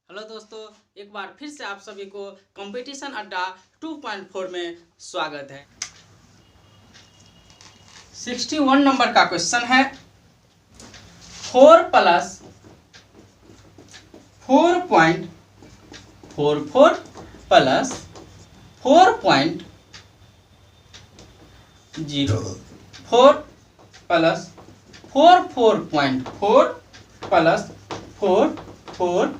Hello दोस्तों, एक बार फिर से आप सभी को कंपटीशन अड्डा 2.4 में स्वागत है। 61 नंबर का क्वेश्चन है 4 + 4.44 + 4.0 4 + 4.4 +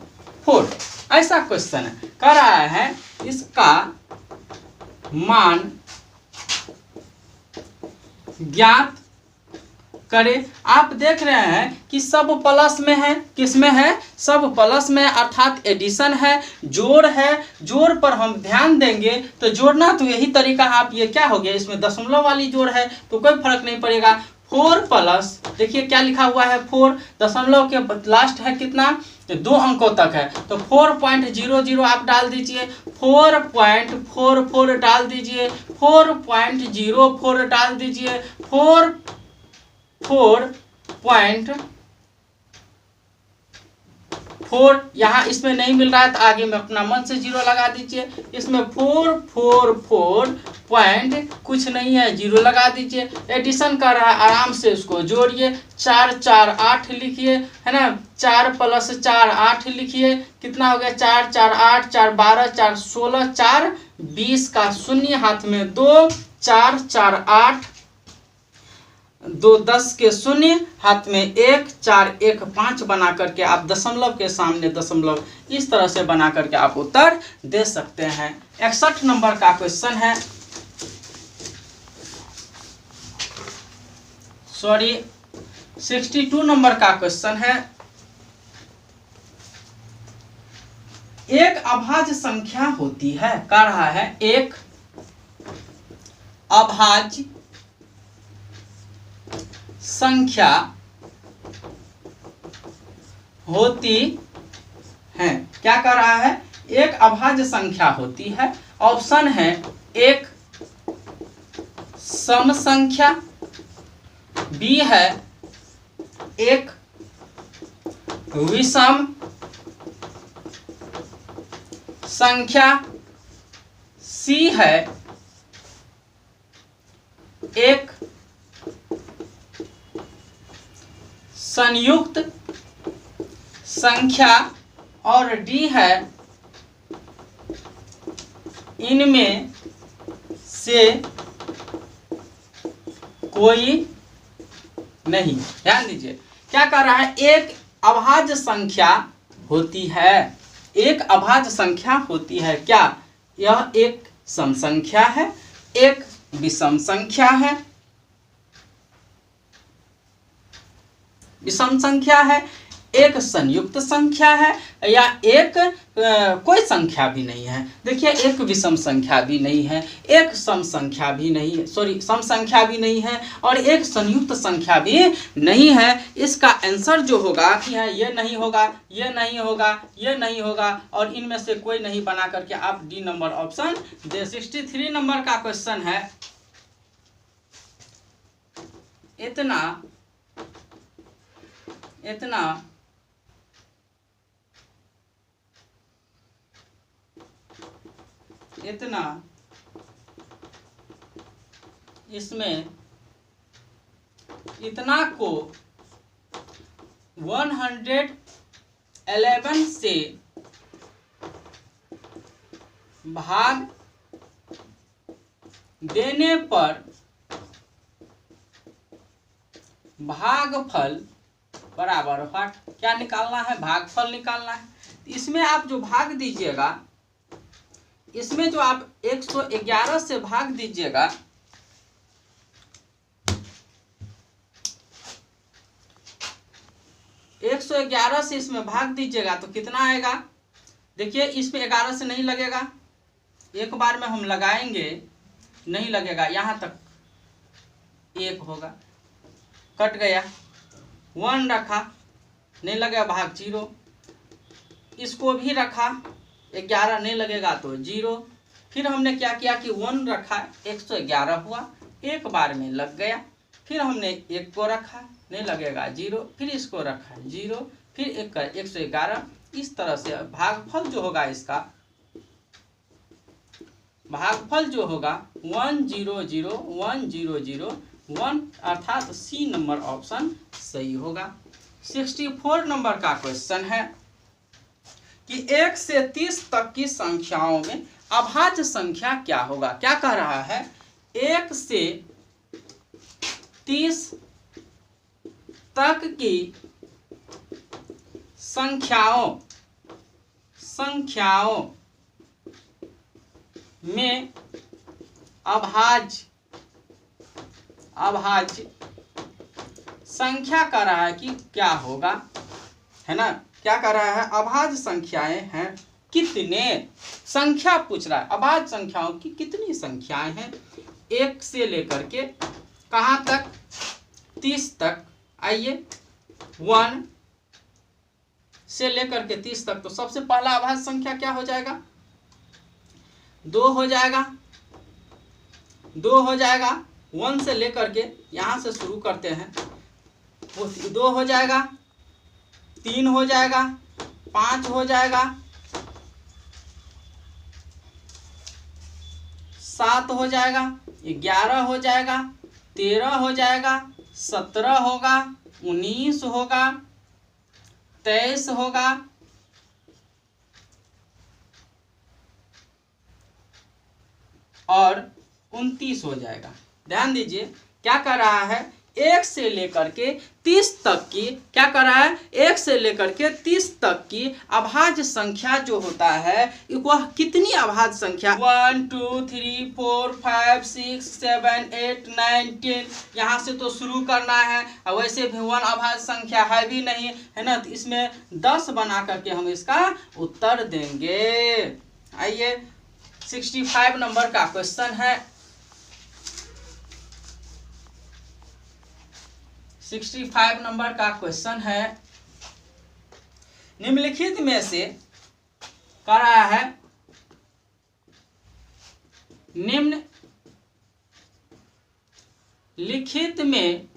4 ऐसा क्वेश्चन है। कह रहा है इसका मान ज्ञात करें। आप देख रहे हैं कि सब प्लस में है। किस में है? सब प्लस में, अर्थात एडिशन है, जोड़ है। जोड़ पर हम ध्यान देंगे तो जोड़ना तो यही तरीका। आप ये क्या हो गया, इसमें दशमलव वाली जोड़ है तो कोई फर्क नहीं पड़ेगा। 4 प्लस, देखिए क्या लिखा हुआ है 4, दशमलव के लास्ट है कितना, 2 अंकों तक है तो 4.00 आप डाल दीजिए, 4.44 डाल दीजिए, 4.04 डाल दीजिए, 4.4 यहाँ इसमें नहीं मिल रहा है तो आगे में अपना मन से 0 लगा दीजिए। इसमें 444 पॉइंट कुछ नहीं है, 0 लगा दीजिए। एडिशन कर रहा है, आराम से उसको जोड़िए। 4 4 8 लिखिए, है ना। 4 + 4 8 लिखिए, कितना हो गया, 4 4 8 4 12 4 16 4 20 का शून्य, हाथ में 2 4 4 8 2 10 के शून्य, हाथ में 1 4 1 5 बना करके आप दशमलव के सामने दशमलव इस तरह से बना करके आप उत्तर दे सकते हैं। 61 नंबर का क्वेश्चन है, 62 नंबर का क्वेश्चन है। एक अभाज्य संख्या होती है, कह रहा है एक अभाज्य संख्या होती है। क्या कर रहा है? एक अभाज्य संख्या होती है। ऑप्शन है एक सम संख्या, बी है एक विषम संख्या, सी है एक संयुक्त संख्या, और डी है इनमें से कोई नहीं। ध्यान दीजिए क्या कर रहा है, एक अभाज्य संख्या होती है। एक अभाज्य संख्या होती है, क्या यह एक सम संख्या है, एक विषम संख्या है, विषम संख्या है, एक संयुक्त संख्या है, या एक कोई संख्या भी नहीं है। देखिए एक विषम संख्या भी नहीं है, एक सम संख्या भी नहीं है, सम संख्या भी नहीं है, और एक संयुक्त संख्या भी नहीं है। इसका आंसर जो होगा ये नहीं होगा, ये नहीं होगा, ये नहीं होगा, और इनमें से कोई नहीं बना करके आप डी नंबर ऑप्शन दे। 63 नंबर का क्वेश्चन है, इतना इसमें इतना को 111 से भाग देने पर भागफल बराबर क्या निकालना है, भागफल निकालना है। इसमें आप जो भाग दीजिएगा, इसमें जो आप 111 से भाग दीजिएगा, से इसमें भाग दीजिएगा तो कितना आएगा। देखिए इसमें 11 से नहीं लगेगा, एक बार में हम लगाएंगे नहीं लगेगा, यहाँ तक 1 होगा, कट गया, 1 रखा नहीं लगेगा, भाग 0, इसको भी रखा 11 नहीं लगेगा तो 0, फिर हमने क्या किया कि 1 रखा, 111 हुआ, एक बार में लग गया, फिर हमने 1 को रखा नहीं लगेगा 0, फिर इसको रखा 0, फिर 1 का 111, इस तरह से भागफल जो होगा इसका, भागफल जो होगा 100,100,1 अर्थात सी नंबर ऑप्शन सही होगा। 64 नंबर का क्वेश्चन है कि 1 से 30 तक की संख्याओं में अभाज्य संख्या क्या होगा। क्या कह रहा है, 1 से 30 तक की संख्याओं में अभाज्य संख्या कह रहा है कि क्या होगा, है ना। क्या कह रहा है, अभाज्य संख्याएं हैं कितने, संख्या पूछ रहा है, अभाज्य संख्याओं की कितनी संख्याएं हैं 1 से लेकर के कहाँ तक, 30 तक। आइए 1 से लेकर के 30 तक, तो सबसे पहला अभाज्य संख्या क्या हो जाएगा, 2 हो जाएगा, 2 हो जाएगा। 1 से लेकर के यहाँ से शुरू करते हैं, वो 2 हो जाएगा, 3 हो जाएगा, 5 हो जाएगा, 7 हो जाएगा, 11 हो जाएगा, 13 हो जाएगा, 17 होगा, 19 होगा, 23 होगा, और 29 हो जाएगा। ध्यान दीजिए क्या कर रहा है, 1 से लेकर के 30 तक की, क्या कर रहा है, 1 से लेकर के 30 तक की अभाज्य संख्या जो होता है वह कितनी अभाज्य संख्या, 1 2 3 4 5 6 7 8 9 10, यहाँ से तो शुरू करना है। वैसे भी 1 अभाज्य संख्या है भी नहीं, है ना, तो इसमें 10 बना करके हम इसका उत्तर देंगे। आइए 65 नंबर का क्वेश्चन है। 65 नंबर का क्वेश्चन है, निम्नलिखित में से कह रहा है, निम्नलिखित में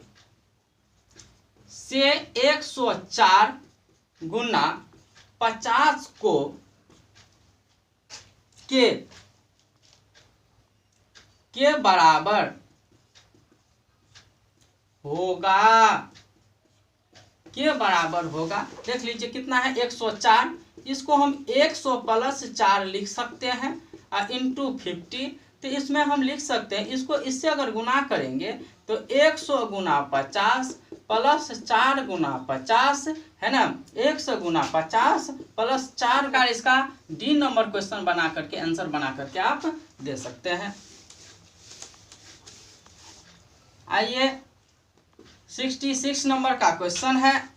से 104 गुना 50 को के बराबर होगा, के बराबर होगा। देख लीजिए कितना है, 104, इसको हम 100 प्लस 4 लिख सकते हैं इंटू 50, तो इसमें हम लिख सकते हैं, इसको इससे अगर गुना करेंगे तो 100 गुना 50 प्लस 4 गुना 50, है ना, 100 गुना 50 प्लस 4 का इसका डी नंबर क्वेश्चन बना करके, आंसर बना करके आप दे सकते हैं। आइए 66 नंबर का क्वेश्चन है।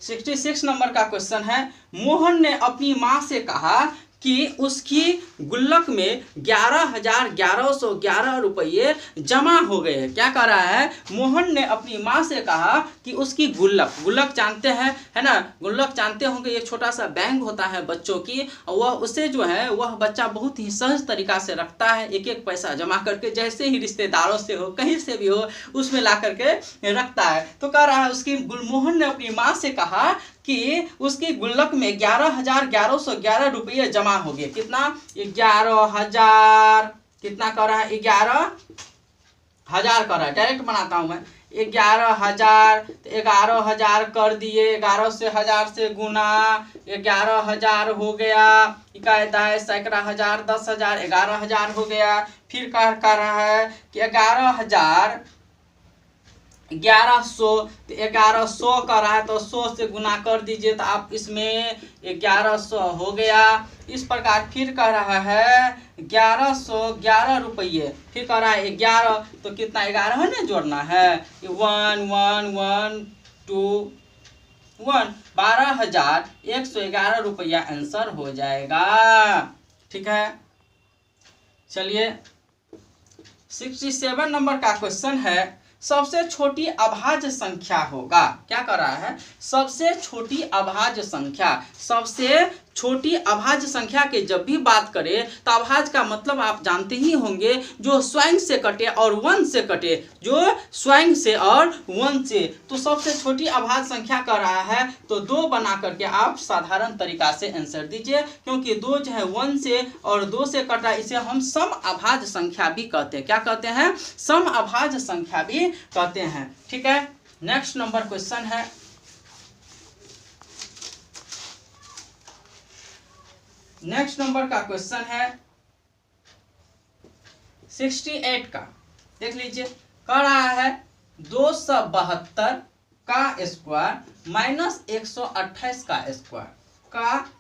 66 नंबर का क्वेश्चन है, मोहन ने अपनी माँ से कहा कि उसकी गुल्लक में 11,1111 रुपये जमा हो गए हैं। क्या कह रहा है, मोहन ने अपनी माँ से कहा कि उसकी गुल्लक जानते हैं, है ना, गुल्लक जानते होंगे, ये छोटा सा बैंक होता है बच्चों की, और वह उसे जो है वह बच्चा बहुत ही सहज तरीका से रखता है, एक एक पैसा जमा करके, जैसे ही रिश्तेदारों से हो, कहीं से भी हो, उसमें ला करके रखता है। तो कह रहा है उसकी मोहन ने अपनी माँ से कहा कि उसकी गुल्लक में 11,1111 रुपये जमा हो गए। कितना, 11,000, कितना कर रहा है, 11,000 कर रहा है, डायरेक्ट बनाता हूं मैं, 11,000, तो 11,000 कर दिए, 11 से 1000 से गुना, 11,000 हो गया, इकायदा है, सैकड़ा हजार, 10,000, 11,000 हो गया। फिर कर रहा है कि 11,000 1100, तो 1100 का रहा है तो 100 से गुना कर दीजिए, तो आप इसमें 1100 हो गया। इस प्रकार फिर कह रहा है 1111 रुपये, फिर कह रहा है 11, तो कितना 11 है ना, जोड़ना है, 1 1 1 2 1, 12,111 रुपया आंसर हो जाएगा। ठीक है, चलिए 67 नंबर का क्वेश्चन है, सबसे छोटी अभाज्य संख्या होगा। क्या कर रहा है, सबसे छोटी अभाज्य संख्या, सबसे छोटी अभाज्य संख्या के जब भी बात करें तो अभाज्य का मतलब आप जानते ही होंगे, जो स्वयं से कटे और 1 से कटे, जो स्वयं से और 1 से। तो सबसे छोटी अभाज्य संख्या कर रहा है तो 2 बना करके आप साधारण तरीका से आंसर दीजिए, क्योंकि 2 जो है 1 से और 2 से कटा, इसे हम सम अभाज्य संख्या भी कहते हैं। क्या कहते हैं? सम अभाज्य संख्या भी कहते हैं। ठीक है, नेक्स्ट नंबर क्वेश्चन है, नेक्स्ट नंबर का क्वेश्चन है 68 का। देख लीजिए, कह रहा है 272 का स्क्वायर माइनस 128 का स्क्वायर का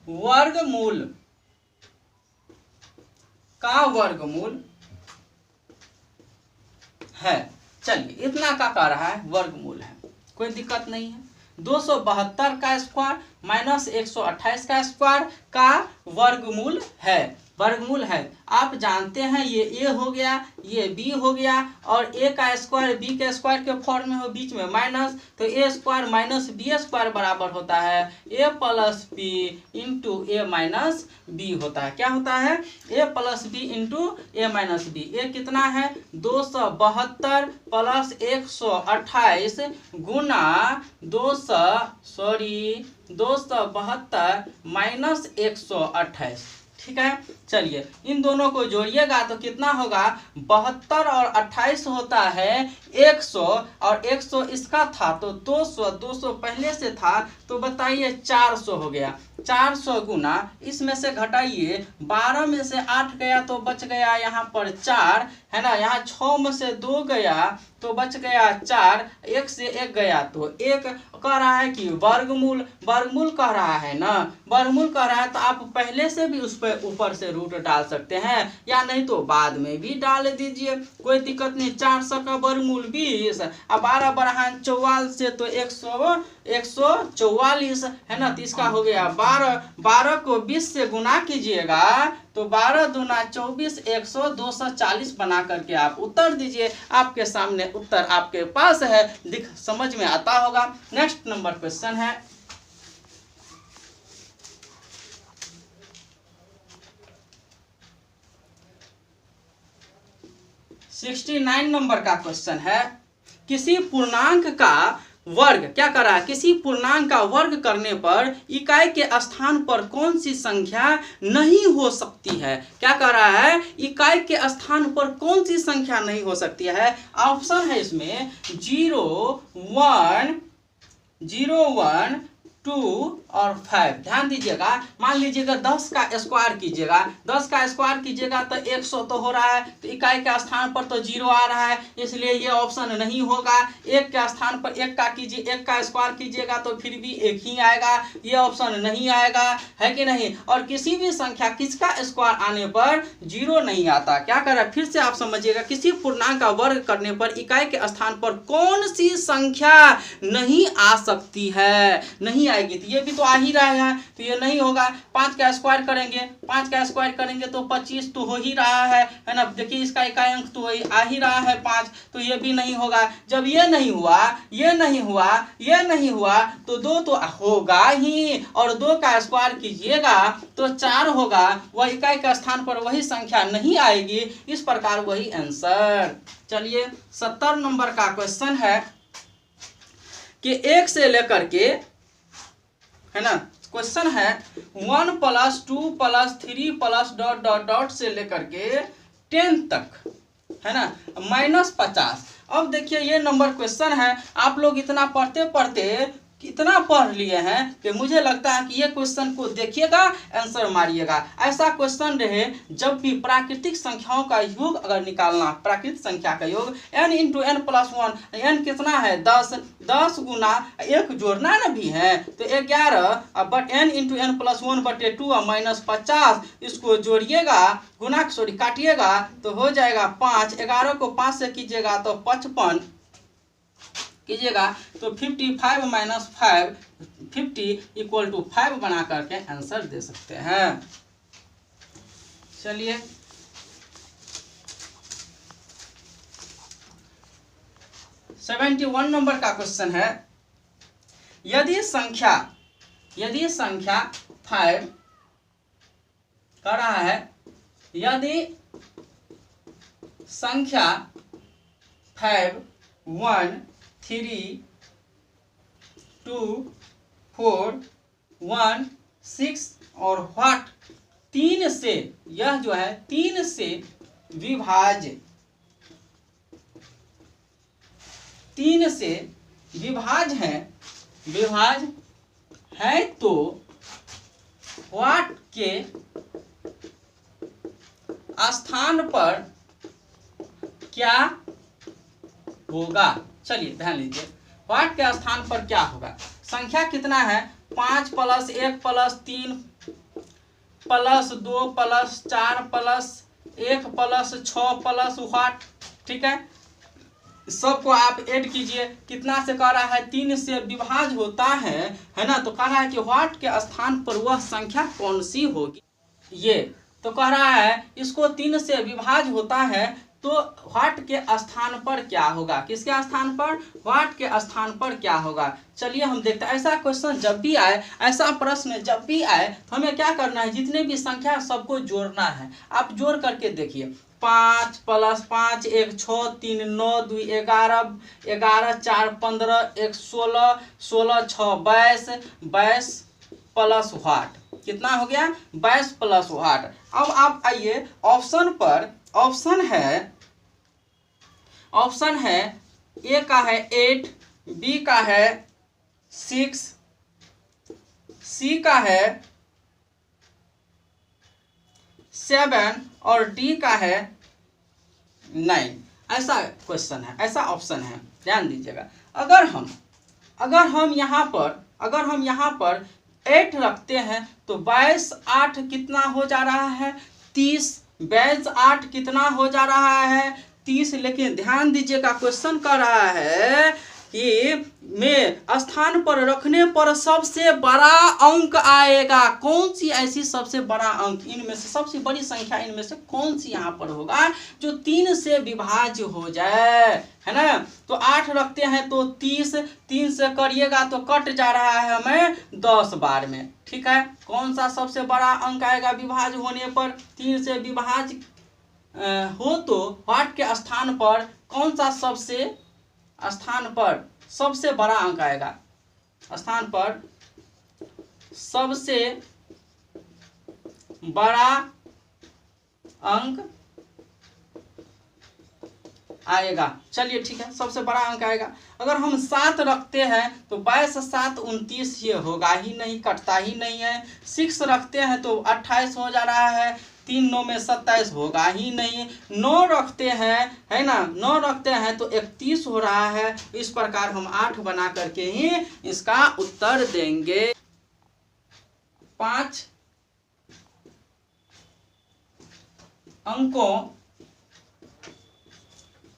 वर्गमूल है। चलिए, इतना का कह रहा है, वर्गमूल है, कोई दिक्कत नहीं है। 272 का स्क्वायर माइनस 128 का स्क्वायर का वर्गमूल है, वर्गमूल है। आप जानते हैं ये a हो गया, ये b हो गया, और a का स्क्वायर b के स्क्वायर के फॉर्म में हो, बीच में माइनस, तो a square minus b square बराबर होता है a plus b into a minus b होता है। क्या होता है? a plus b into a minus b। a कितना है? 272 प्लस 128 गुना 272 माइनस 128। ठीक है, चलिए इन दोनों को जोड़िएगा तो कितना होगा? 72 और 28 होता है 100, और 100 इसका था तो 200 पहले से था, तो बताइए 400 हो गया। 400 गुना, इसमें से घटाइए, 12 में से 8 गया तो बच गया यहाँ पर 4, है ना। यहाँ 6 में से 2 गया तो बच गया 4, 1 से 1 गया तो 1। कह रहा है कि वर्गमूल कह रहा है ना, वर्गमूल कह रहा है, तो आप पहले से भी उस पर ऊपर से रूट डाल सकते हैं, या नहीं तो बाद में भी डाल दीजिए, कोई दिक्कत नहीं। 400 का वर्गमूल 20, अब 12 बढ़ाएं 44 से तो 144, है ना। तो इसका हो गया 12 को 20 से गुना कीजिएगा तो 12 दूना 24, 100, 240 बना करके आप उत्तर दीजिए। आपके सामने उत्तर आपके पास है, समझ में आता होगा। नेक्स्ट नंबर क्वेश्चन है, सिक्सटी 69 नंबर का क्वेश्चन है, किसी पूर्णांक का वर्ग, क्या कर रहा है? किसी पूर्णांक का वर्ग करने पर इकाई के स्थान पर कौन सी संख्या नहीं हो सकती है? क्या कर रहा है? इकाई के स्थान पर कौन सी संख्या नहीं हो सकती है? ऑप्शन है इसमें 0, 1, 2 और 5। ध्यान दीजिएगा, मान लीजिएगा 10 का स्क्वायर कीजिएगा, 10 का स्क्वायर कीजिएगा तो 100 तो हो रहा है, तो इकाई के स्थान पर तो 0 आ रहा है, इसलिए ये ऑप्शन नहीं होगा। 1 के स्थान पर 1 का कीजिए, 1 का स्क्वायर कीजिएगा तो फिर भी 1 ही आएगा, ये ऑप्शन नहीं आएगा, है कि नहीं। और किसी भी संख्या किसका स्क्वायर आने पर 0 नहीं आता। क्या कर रहा है? फिर से आप समझिएगा, किसी पूर्णांक का वर्ग करने पर इकाई के स्थान पर कौन सी संख्या नहीं आ सकती है, नहीं आएगी। तो ये भी तो आ ही रहा है, तो ये नहीं होगा। 5 का स्क्वायर करेंगे, 5 का स्क्वायर करेंगे तो 25 तो हो ही रहा है ना। देखिए इसका इकाई अंक तो आ ही रहा है 5, तो ये भी नहीं होगा। जब ये नहीं हुआ, ये नहीं हुआ, ये नहीं हुआ, तो 2 तो होगा ही, और 2 का स्क्वायर कीजिएगा तो 4 होगा। वह इकाई के स्थान पर वही संख्या नहीं आएगी, इस प्रकार वही आंसर। चलिए 70 नंबर का क्वेश्चन है कि 1 से लेकर के, है ना, क्वेश्चन है 1 + 2 + 3 + ... से लेकर के 10 तक, है ना, -50। अब देखिए ये नंबर क्वेश्चन है, आप लोग इतना पढ़ते पढ़ते कितना पढ़ लिए हैं कि मुझे लगता है कि ये क्वेश्चन को देखिएगा, आंसर मारिएगा। ऐसा क्वेश्चन रहे जब भी प्राकृतिक संख्याओं का योग अगर निकालना, प्राकृतिक संख्या का योग n × n + 1, n कितना है? 10, 10 गुना 1 जोड़ना ना भी है तो 11, बट n × n + 1/2 और -50, इसको जोड़िएगा, गुना काटिएगा तो हो जाएगा 5। 11 को 5 से कीजिएगा तो 55 कीजिएगा तो 55 - 5, 50 = 5 बना करके आंसर दे सकते हैं। चलिए 71 नंबर का क्वेश्चन है, यदि संख्या 5 कह रहा है, यदि संख्या 5 1 3 2 4 1 6 और व्हाट 3 से, यह जो है 3 से विभाज्य, 3 से विभाज्य है तो व्हाट के स्थान पर क्या होगा। चलिए ध्यान लीजिए, व्हाट के स्थान पर क्या होगा। संख्या कितना है, 5 + 1 + 3 + 2 + 4 + 1 + 6 + व्हाट, ठीक है। सबको आप ऐड कीजिए, कितना से कह रहा है, 3 से विभाज्य होता है ना। तो कह रहा है कि व्हाट के स्थान पर वह संख्या कौन सी होगी। ये तो कह रहा है इसको 3 से विभाज्य होता है तो व्हाट के स्थान पर क्या होगा। किसके स्थान पर, व्हाट के स्थान पर क्या होगा। चलिए हम देखते हैं, ऐसा क्वेश्चन जब भी आए, ऐसा प्रश्न जब भी आए तो हमें क्या करना है, जितने भी संख्या सबको जोड़ना है। आप जोड़ करके देखिए, 5 + 5 1 6 3 9 2 11 11 4 15 1 16 16 6 22 22 प्लस व्हाट कितना हो गया, 22 प्लस व्हाट। अब आप आइए ऑप्शन पर, ऑप्शन है ए का है 8, बी का है 6, सी का है 7 और डी का है 9। ऐसा क्वेश्चन है, ऐसा ऑप्शन है, ध्यान दीजिएगा। अगर हम यहाँ पर 8 रखते हैं तो 22 8 कितना हो जा रहा है, 30। 22 8 कितना हो जा रहा है, 30। लेकिन ध्यान दीजिएगा, क्वेश्चन कर रहा है कि में स्थान पर रखने पर सबसे बड़ा अंक आएगा। कौन सी ऐसी सबसे बड़ा अंक, इनमें से सबसे बड़ी संख्या इनमें से कौन सी यहाँ पर होगा जो 3 से विभाज्य हो जाए, है ना। तो 8 रखते हैं तो 30, 3 से करिएगा तो कट जा रहा है हमें 10 बार में, ठीक है। कौन सा सबसे बड़ा अंक आएगा विभाज्य होने पर, 3 से विभाज्य हो तो व्हाट के स्थान पर कौन सा सबसे बड़ा अंक आएगा। स्थान पर सबसे बड़ा अंक आएगा। चलिए ठीक है, सबसे बड़ा अंक आएगा। अगर हम 7 रखते हैं तो 22 7 29 ये होगा ही नहीं, कटता ही नहीं है। 6 रखते हैं तो 28 हो जा रहा है, 3 9 में 27 होगा ही नहीं। 9 रखते हैं, है ना, 9 रखते हैं तो 31 हो रहा है। इस प्रकार हम 8 बना करके ही इसका उत्तर देंगे। 5 अंकों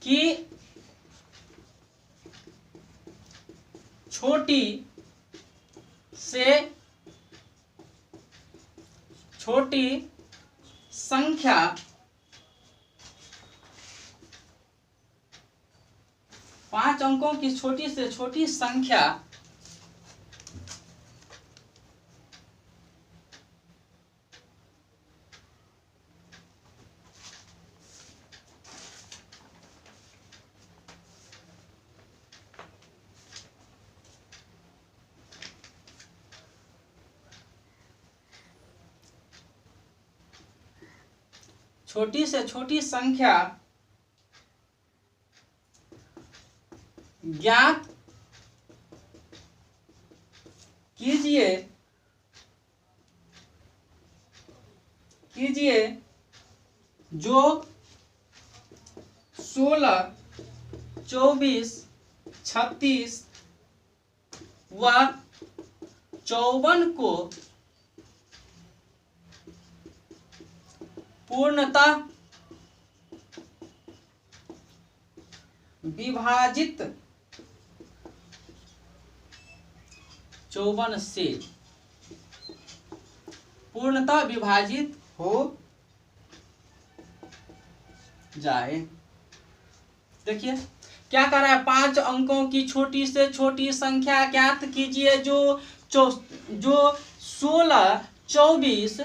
की छोटी से छोटी संख्या 5 अंकों की छोटी से छोटी संख्या छोटी से छोटी संख्या ज्ञात कीजिए जो 16 24 36 व 54 को पूर्णतः विभाजित 54 से पूर्णतः विभाजित हो जाए। देखिए क्या कर रहा है, 5 अंकों की छोटी से छोटी संख्या ज्ञात कीजिए जो 16, 24,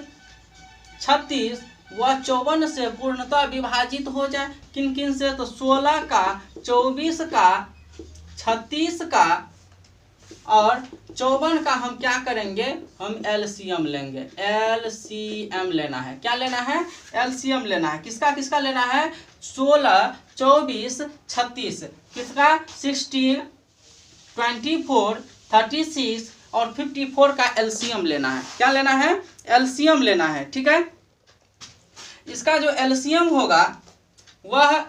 36 व 54 से पूर्णतः विभाजित हो जाए। किन किन से, तो 16 का, 24 का, 36 का और 54 का हम क्या करेंगे, हम एलसीएम लेंगे। एलसीएम लेना है, क्या लेना है, एलसीएम लेना है। किसका किसका लेना है, 16, 24, 36, किसका 16, 24, 36 और 54 का एलसीएम लेना है। क्या लेना है, एलसीएम लेना है, ठीक है। इसका जो एलसीएम होगा वह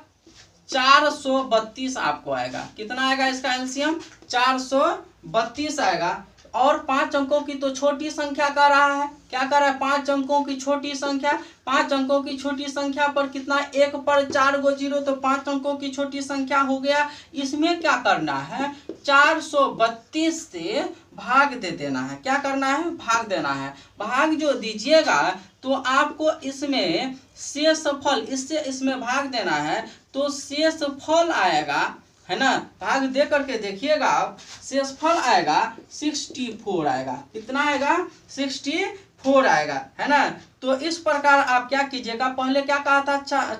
432 आपको आएगा। कितना आएगा इसका एलसीएम, 432 आएगा। और 5 अंकों की तो छोटी संख्या कर रहा है, क्या कर रहा है, 5 अंकों की छोटी संख्या। 5 अंकों की छोटी संख्या पर कितना, 1 पर 4 गो जीरो, तो 5 अंकों की छोटी संख्या हो गया। इसमें क्या करना है, 432 से भाग दे देना है। क्या करना है, भाग देना है। भाग जो दीजिएगा तो आपको इसमें शेषफल, इससे इसमें भाग देना है तो शेषफल आएगा, है ना। भाग दे करके देखिएगा आप, शेषफल आएगा 64 आएगा। कितना आएगा, 64 आएगा, है ना। तो इस प्रकार आप क्या कीजिएगा, पहले क्या कहा था,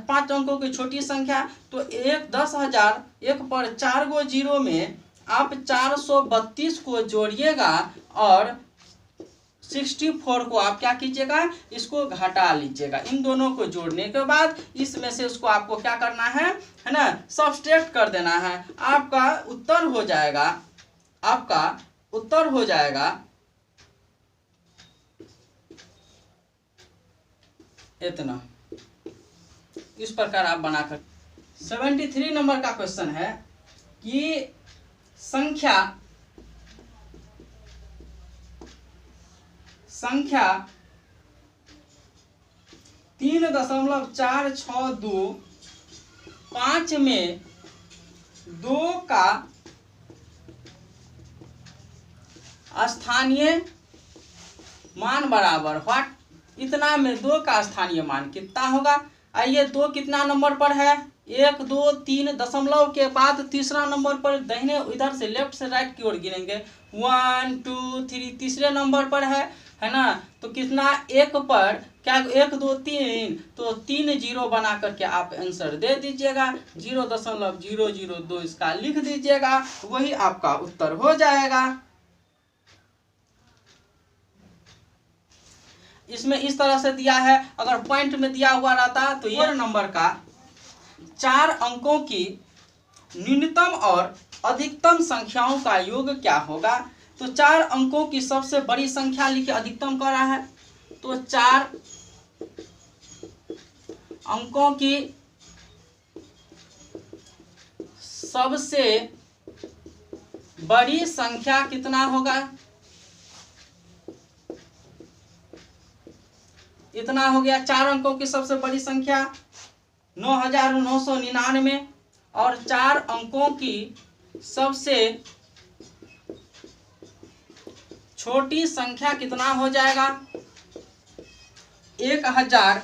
5 अंकों की छोटी संख्या, तो 10,000, 1 पर 4 गो जीरो में आप 432 को जोड़िएगा और 64 को आप क्या कीजिएगा, इसको घटा लीजिएगा। इन दोनों को जोड़ने के बाद इसमें से उसको आपको क्या करना है ना, सब्सट्रैक्ट कर देना है। आपका उत्तर हो जाएगा, आपका उत्तर हो जाएगा इतना। इस प्रकार आप बनाकर 73 नंबर का क्वेश्चन है कि संख्या 3.462 5 में 2 का स्थानीय मान बराबर व्हाट, इतना में 2 का स्थानीय मान कितना होगा। आइए 2 कितना नंबर पर है, 1, 2, 3 दशमलव के बाद तीसरा नंबर पर, दाहिने इधर से लेफ्ट से राइट की ओर गिनेंगे, 1, 2, 3 तीसरे नंबर पर है ना। तो कितना, 1 पर क्या, 1, 2, 3, तो 3 जीरो बना करके आप आंसर दे दीजिएगा। 0.002 इसका लिख दीजिएगा, वही आपका उत्तर हो जाएगा। इसमें इस तरह से दिया है, अगर पॉइंट में दिया हुआ रहता तो ये नंबर का 4 अंकों की न्यूनतम और अधिकतम संख्याओं का योग क्या होगा। तो 4 अंकों की सबसे बड़ी संख्या लिखिए, अधिकतम कर रहा है, तो 4 अंकों की सबसे बड़ी संख्या कितना होगा, इतना हो गया। 4 अंकों की सबसे बड़ी संख्या 9,999 और 4 अंकों की सबसे छोटी संख्या कितना हो जाएगा, 1000,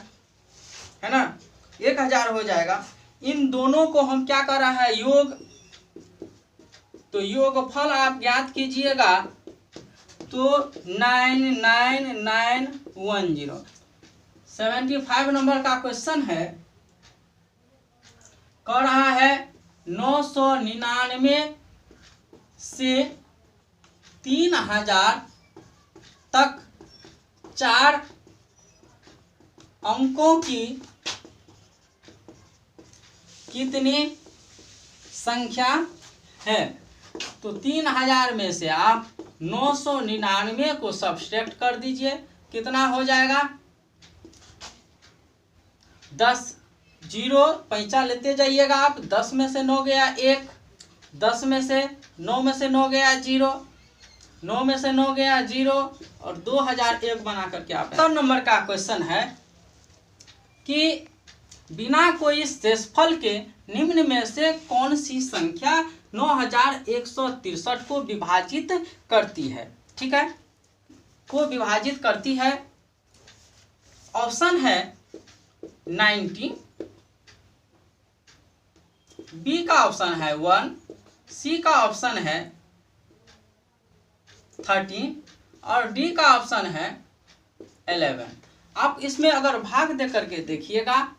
है ना, 1000 हो जाएगा। इन दोनों को हम क्या कर रहा है, योग, तो योगफल आप ज्ञात कीजिएगा तो 99910। 75 नंबर का क्वेश्चन है, कह रहा है 999 से 3000 तक 4 अंकों की कितनी संख्या है। तो 3000 में से आप 999 को सब्सट्रैक्ट कर दीजिए, कितना हो जाएगा, 10 जीरो पैंचा लेते जाइएगा आप। 10 में से 9 गया 1, 10 में से 9 में से 9 गया 0, 9 में से 9 गया 0 और 2001 बना करके आप। 7 नंबर का क्वेश्चन है कि बिना कोई शेषफल के निम्न में से कौन सी संख्या 9163 को विभाजित करती है, ठीक है, को विभाजित करती है। ऑप्शन है 90, बी का ऑप्शन है 1, सी का ऑप्शन है 13 और डी का ऑप्शन है 11। आप इसमें अगर भाग दे करके देखिएगा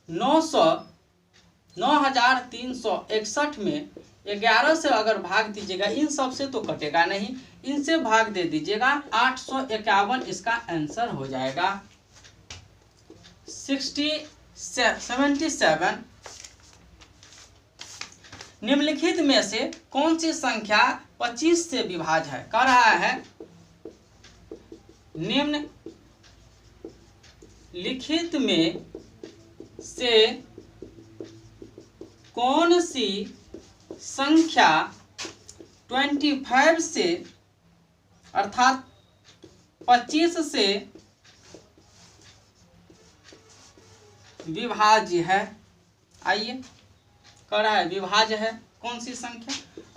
9361 में 11 से अगर भाग दीजिएगा, इन सब से तो कटेगा नहीं, इनसे भाग दे दीजिएगा 851 इसका आंसर हो जाएगा। 77 निम्नलिखित में से कौन सी संख्या 25 से विभाज्य है? कह रहा है निम्नलिखित में से कौन सी संख्या 25 से अर्थात 25 से विभाज्य है। आइए, कह रहा है विभाज्य है कौन सी संख्या।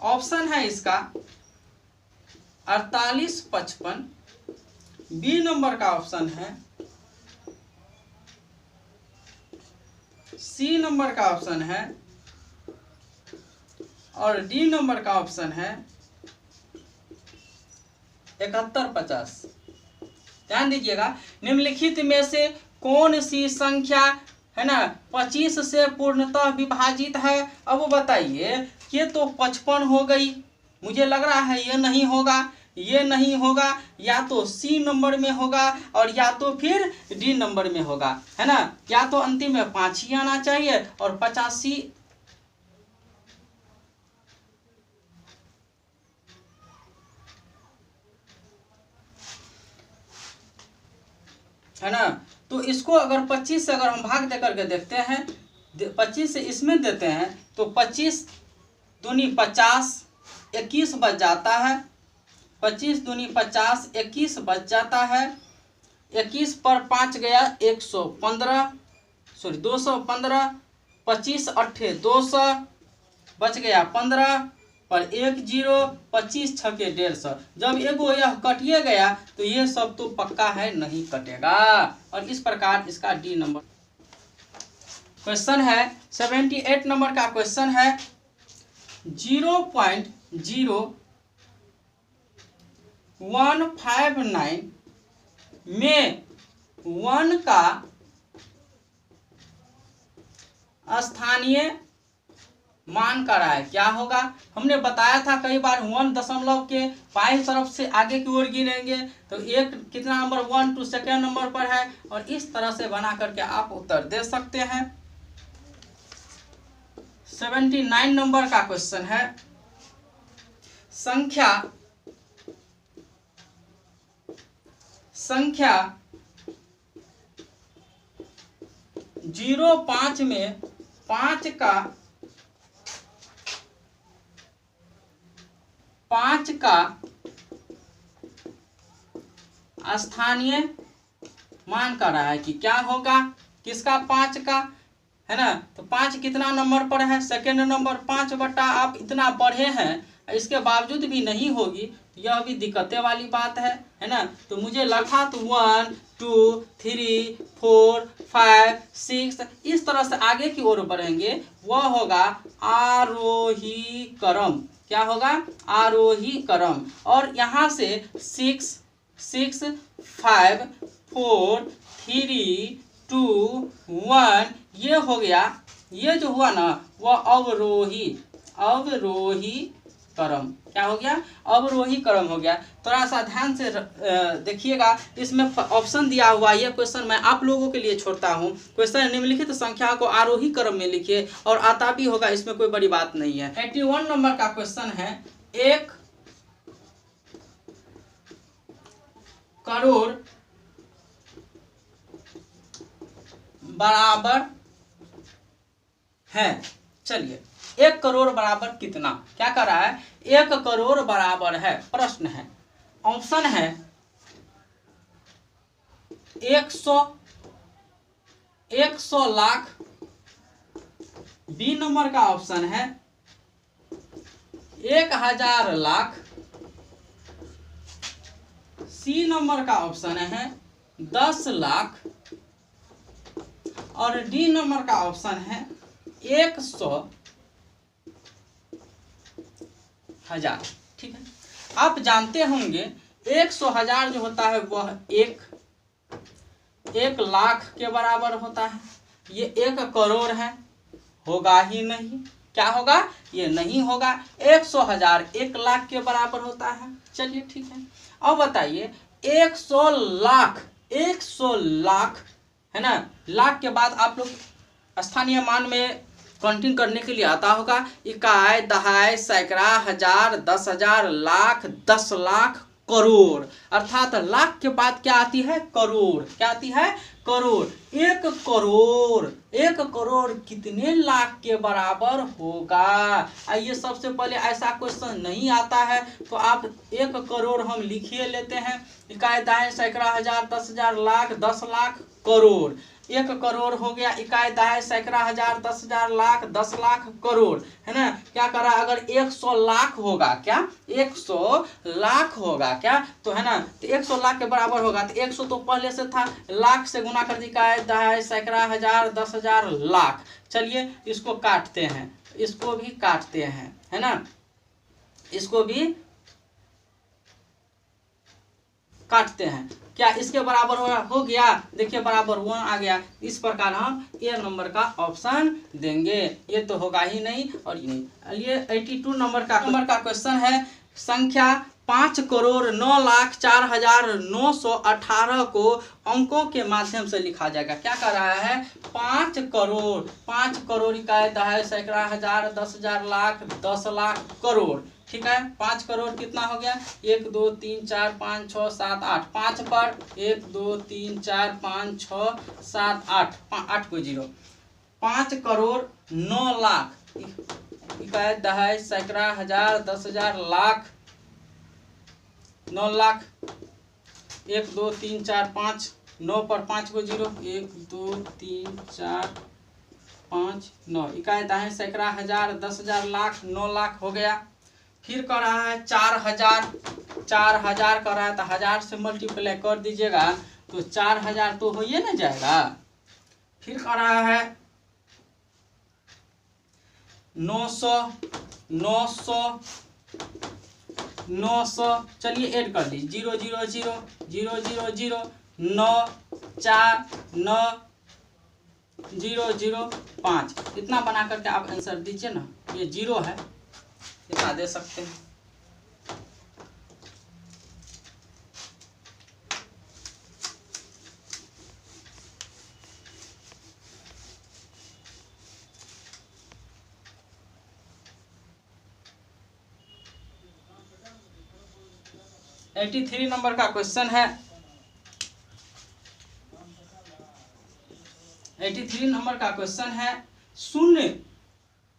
ऑप्शन है इसका 4855, बी नंबर का ऑप्शन है, सी नंबर का ऑप्शन है और डी नंबर का ऑप्शन है 7150। ध्यान दीजिएगा, निम्नलिखित में से कौन सी संख्या है ना 25 से पूर्णतः विभाजित है। अब बताइए, ये तो 55 हो गई, मुझे लग रहा है ये नहीं होगा, ये नहीं होगा, या तो सी नंबर में होगा और या तो फिर डी नंबर में होगा, है ना। या तो अंतिम में 5 ही आना चाहिए और 85 है ना। तो इसको अगर 25 से अगर हम भाग दे करके देखते हैं, 25 से इसमें देते हैं तो 25 दूनी 50, 21 बच जाता है। 25 दूनी 50, 21 बच जाता है। 21 पर 5 गया 115, सॉरी 215, 25 अट्ठे 200, बच गया 15 पर 1 0, 25 छके 150। जब एगो यह कटिए गया तो ये सब तो पक्का है नहीं कटेगा, और इस प्रकार इसका डी नंबर। क्वेश्चन है 78 नंबर का क्वेश्चन है 0.0159 में 1 का स्थानीय मान का रहा है, क्या होगा। हमने बताया था कई बार 1 दशमलव के बाईं तरफ से आगे की ओर गिनेंगे तो एक कितना नंबर 1 टू सेकेंड नंबर पर है, और इस तरह से बना करके आप उत्तर दे सकते हैं। 79 नंबर का क्वेश्चन है संख्या 05 में 5 का स्थानीय मान का रहा है कि क्या होगा, किसका 5 का, है ना। तो 5 कितना नंबर पर है, सेकेंड नंबर। 5 बटा आप इतना पढ़े हैं, इसके बावजूद भी नहीं होगी, यह भी दिक्कतें वाली बात है ना। तो मुझे लगा तो 1 2 3 4 5 6 इस तरह से आगे की ओर बढ़ेंगे, वह होगा आरोही क्रम। क्या होगा, आरोही क्रम। और यहाँ से 6 6 5 4 3 2 1 ये हो गया। ये जो हुआ ना वह अवरोही क्रम। क्या हो गया, अवरोही क्रम हो गया। थोड़ा सा ध्यान से देखिएगा, इसमें ऑप्शन दिया हुआ ये क्वेश्चन मैं आप लोगों के लिए छोड़ता हूँ। क्वेश्चन निम्नलिखित संख्या को आरोही क्रम में लिखिए, और आता भी होगा, इसमें कोई बड़ी बात नहीं है। 81 नंबर का क्वेश्चन है 1 करोड़ बराबर है। चलिए, 1 करोड़ बराबर कितना, क्या कर रहा है, 1 करोड़ बराबर है, प्रश्न है। ऑप्शन है 100 लाख, बी नंबर का ऑप्शन है 1000 लाख, सी नंबर का ऑप्शन है 10 लाख और डी नंबर का ऑप्शन है 100 हजार। ठीक है, आप जानते होंगे 100,000 जो होता है वह 1 लाख के बराबर होता है। ये 1 करोड़ है, होगा ही नहीं। क्या होगा? ये नहीं होगा। 100,000 1 लाख के बराबर होता है। चलिए ठीक है, अब बताइए 100 लाख, 100 लाख है ना, लाख के बाद आप लोग स्थानीय मान में काउंटिंग करने के लिए आता होगा, इकाई, दहाई, सैकड़ा, हजार, 10,000, लाख, 10 लाख, करोड़। अर्थात लाख के बाद क्या आती है? करोड़। क्या आती है? करोड़। 1 करोड़, 1 करोड़ कितने लाख के बराबर होगा? आइए, सबसे पहले ऐसा क्वेश्चन नहीं आता है तो आप 1 करोड़ हम लिखिए लेते हैं। इकाई, दहाई, सैकड़ा, हजार, 10,000, लाख, 10 लाख, करोड़। 1 करोड़ हो गया, इकाई, दहाई, सैकड़ा, हजार, 10,000, लाख, 10 लाख, करोड़, है ना। क्या करा? अगर 100 लाख होगा, क्या 100 लाख होगा क्या, तो है ना, तो 100 लाख के बराबर होगा, तो 100 तो पहले से था, लाख से गुना कर दी, इकाई, दहाई, सैकड़ा, हजार, 10,000, लाख। चलिए इसको काटते हैं, इसको भी काटते हैं, है ना, इसको भी काटते हैं। क्या इसके बराबर हो गया? देखिए बराबर 1 आ गया। इस प्रकार हम ए नंबर का ऑप्शन देंगे। ये तो होगा ही नहीं और ये नहीं। ये 82 नंबर का क्वेश्चन है। संख्या 5,04,04,918 को अंकों के माध्यम से लिखा जाएगा। क्या कर रहा है? 5 करोड़, 5 करोड़, इकाई, दहाई, सैकड़ा, हजार, 10,000, लाख, 10 लाख, करोड़। ठीक है, 5 करोड़ कितना हो गया? 1 2 3 4 5 6 7 8, 5 पर 1 2 3 4 5 6 7 8, 8 को 0, 5 करोड़ 9 लाख, इकाई, दहाई, सैकड़ा, हजार, 10,000, लाख, 9 लाख। 1 2 3 4 5, 9 पर 5 को 0, 1 2 3 4 5 9, इकाई, दहाई, सैकड़ा, हजार, 10,000, लाख, 9 लाख हो गया। फिर कर रहा है 4,000, 4,000 कर रहा है तो 1000 से मल्टीप्लाई कर दीजिएगा तो 4,000 तो हो ही ना जाएगा। फिर कर रहा है 900, 900, 900, चलिए ऐड कर लीजिए, 0 0 0 0 0 0 9 4 9 0 0 5, इतना बना करके आप आंसर दीजिए ना। ये 0 है, इतना दे सकते हैं। एटी 83 नंबर का क्वेश्चन है। 83 नंबर का क्वेश्चन है। शून्य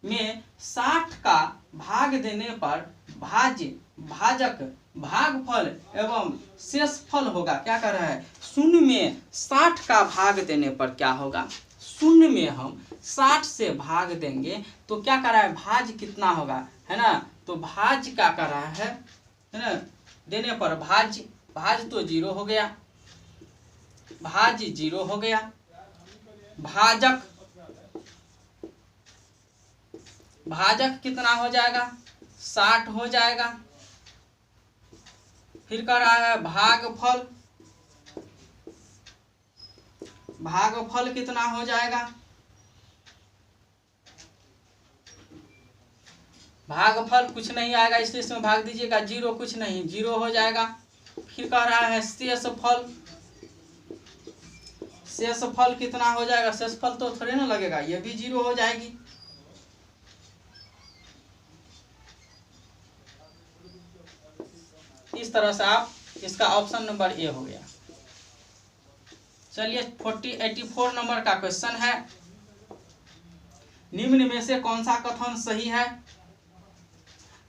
में 60 का भाग देने पर भाज्य, भाजक, भागफल एवं शेषफल होगा। क्या कर रहा है? शून्य में 60 का भाग देने पर क्या होगा? शून्य में हम 60 से भाग देंगे तो क्या कर रहा है? भाज्य कितना होगा, है ना। तो भाज्य क्या कर रहा है ना, देने पर भाज्य, भाज्य तो 0 हो गया, भाज्य 0 हो गया। भाजक, भाजक कितना हो जाएगा? 60 हो जाएगा। फिर कर रहा है भागफल, भागफल कितना हो जाएगा? भागफल कुछ नहीं आएगा, इसलिए इसमें भाग दीजिएगा, 0 कुछ नहीं, 0 हो जाएगा। फिर कह रहा है शेषफल, शेषफल कितना हो जाएगा? शेषफल तो थोड़े ना लगेगा, ये भी 0 हो जाएगी। इस तरह से आप, इसका ऑप्शन नंबर ए हो गया। चलिए 84 नंबर का क्वेश्चन है। निम्न में से कौन सा कथन सही है?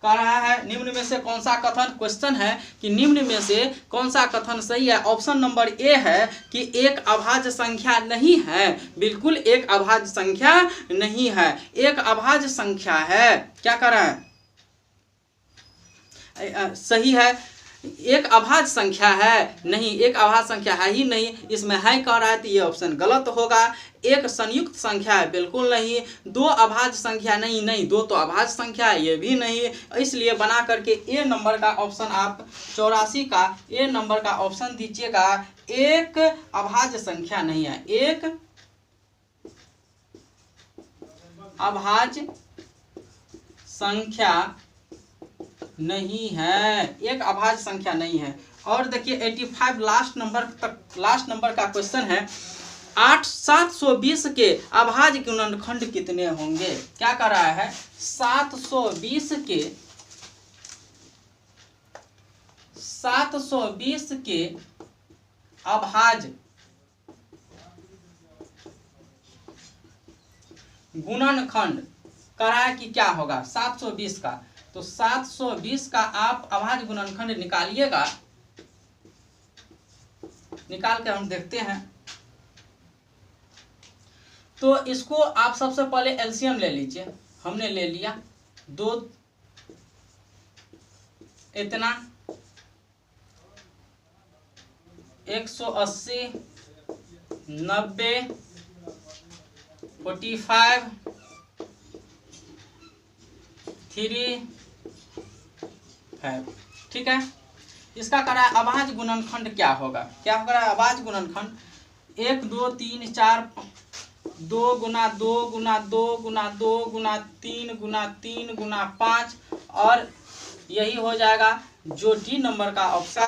कह रहा है निम्न में से कौन सा कथन, क्वेश्चन है कि निम्न में से कौन सा कथन सही है। ऑप्शन नंबर ए है कि एक अभाज्य संख्या नहीं है। बिल्कुल एक अभाज्य संख्या नहीं है, एक अभाज्य संख्या है। क्या कर रहा है? सही है। एक अभाज्य संख्या है? नहीं, एक अभाज्य संख्या है ही नहीं। इसमें है कह रहा है तो ये ऑप्शन गलत होगा। एक संयुक्त संख्या है? बिल्कुल नहीं। दो अभाज्य संख्या? नहीं, दो तो अभाज्य संख्या है, ये भी नहीं। इसलिए बना करके ए नंबर का ऑप्शन आप 84 का ए नंबर का ऑप्शन दीजिएगा। एक अभाज्य संख्या नहीं है, एक अभाज्य संख्या नहीं है, एक अभाज्य संख्या नहीं है। और देखिए 85 लास्ट नंबर का क्वेश्चन है। 720 के अभाज्य गुणनखंड कितने होंगे? क्या कर रहा है? 720 के अभाज्य गुणनखंड कह रहा है कि क्या होगा 720 का। तो 720 का आप अभाज्य गुणनखंड निकालिएगा। निकाल के हम देखते हैं। तो इसको आप सबसे पहले एलसीएम ले लीजिए। हमने ले लिया, दो इतना 180 90 45 3 5। ठीक है। इसका करा अभाज्य गुणनखंड क्या होगा? क्या होगा अभाज्य गुणनखंड? 1 2 3 4 2 गुना 2 गुना 2 गुना 2 गुना 3 गुना 3 गुना 5 और यही हो जाएगा जो डी नंबर का ऑप्शन